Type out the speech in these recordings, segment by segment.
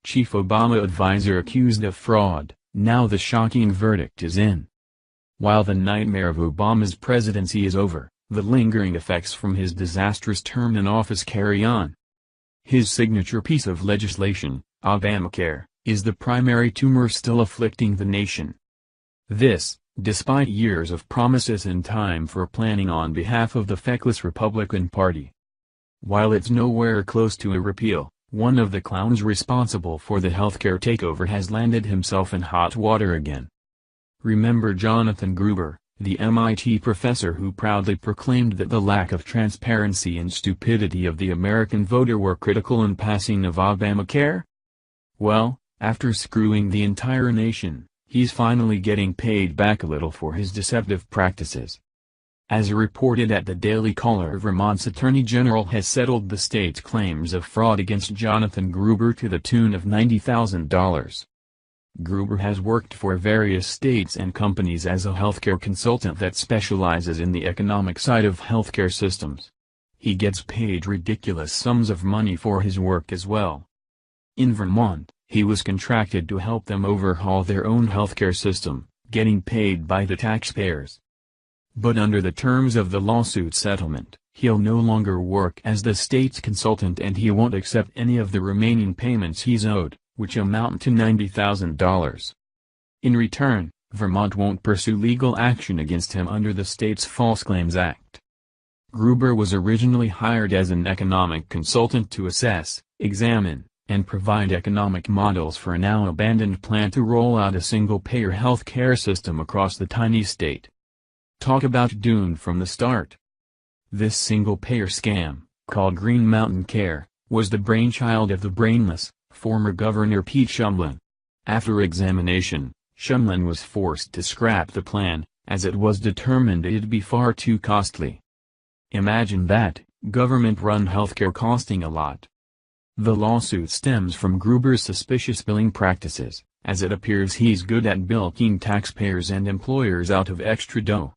chief Obama advisor accused of fraud. Now the shocking verdict is in. While the nightmare of Obama's presidency is over, the lingering effects from his disastrous term in office carry on. His signature piece of legislation, Obamacare, is the primary tumor still afflicting the nation. This, despite years of promises and time for planning on behalf of the feckless Republican Party. While it's nowhere close to a repeal, one of the clowns responsible for the healthcare takeover has landed himself in hot water again. Remember Jonathan Gruber, the MIT professor who proudly proclaimed that the lack of transparency and stupidity of the American voter were critical in passing of Obamacare? Well, after screwing the entire nation, he's finally getting paid back a little for his deceptive practices. As reported at the Daily Caller, Vermont's Attorney General has settled the state's claims of fraud against Jonathan Gruber to the tune of $90,000. Gruber has worked for various states and companies as a healthcare consultant that specializes in the economic side of healthcare systems. He gets paid ridiculous sums of money for his work as well. In Vermont, he was contracted to help them overhaul their own healthcare system, getting paid by the taxpayers. But under the terms of the lawsuit settlement, he'll no longer work as the state's consultant and he won't accept any of the remaining payments he's owed, which amount to $90,000. In return, Vermont won't pursue legal action against him under the state's False Claims Act. Gruber was originally hired as an economic consultant to assess, examine, and provide economic models for a now-abandoned plan to roll out a single-payer health care system across the tiny state. Talk about doomed from the start. This single-payer scam, called Green Mountain Care, was the brainchild of the brainless, former Governor Pete Shumlin. After examination, Shumlin was forced to scrap the plan, as it was determined it'd be far too costly. Imagine that, government-run healthcare costing a lot. The lawsuit stems from Gruber's suspicious billing practices, as it appears he's good at bilking taxpayers and employers out of extra dough.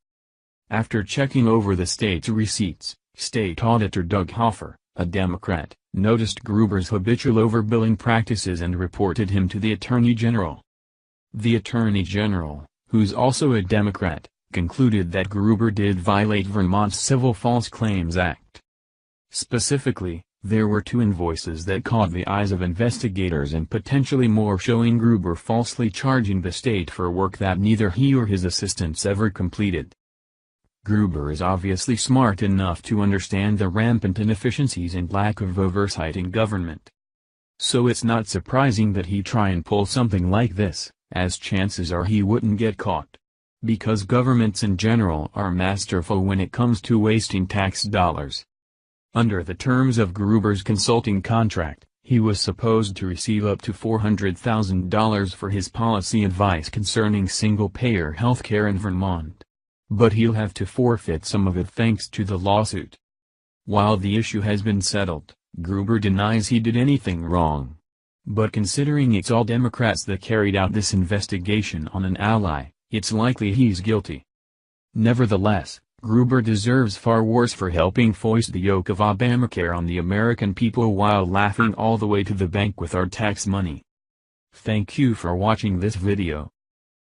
After checking over the state's receipts, State Auditor Doug Hoffer, a Democrat, noticed Gruber's habitual overbilling practices and reported him to the Attorney General. The Attorney General, who's also a Democrat, concluded that Gruber did violate Vermont's Civil False Claims Act. Specifically, there were 2 invoices that caught the eyes of investigators and potentially more showing Gruber falsely charging the state for work that neither he or his assistants ever completed. Gruber is obviously smart enough to understand the rampant inefficiencies and lack of oversight in government. So it's not surprising that he'd try and pull something like this, as chances are he wouldn't get caught. Because governments in general are masterful when it comes to wasting tax dollars. Under the terms of Gruber's consulting contract, he was supposed to receive up to $400,000 for his policy advice concerning single-payer healthcare in Vermont. But he'll have to forfeit some of it thanks to the lawsuit. While the issue has been settled, Gruber denies he did anything wrong. But considering it's all Democrats that carried out this investigation on an ally, it's likely he's guilty. Nevertheless, Gruber deserves far worse for helping foist the yoke of Obamacare on the American people while laughing all the way to the bank with our tax money. Thank you for watching this video.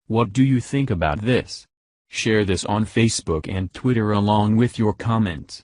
What do you think about this? Share this on Facebook and Twitter along with your comments.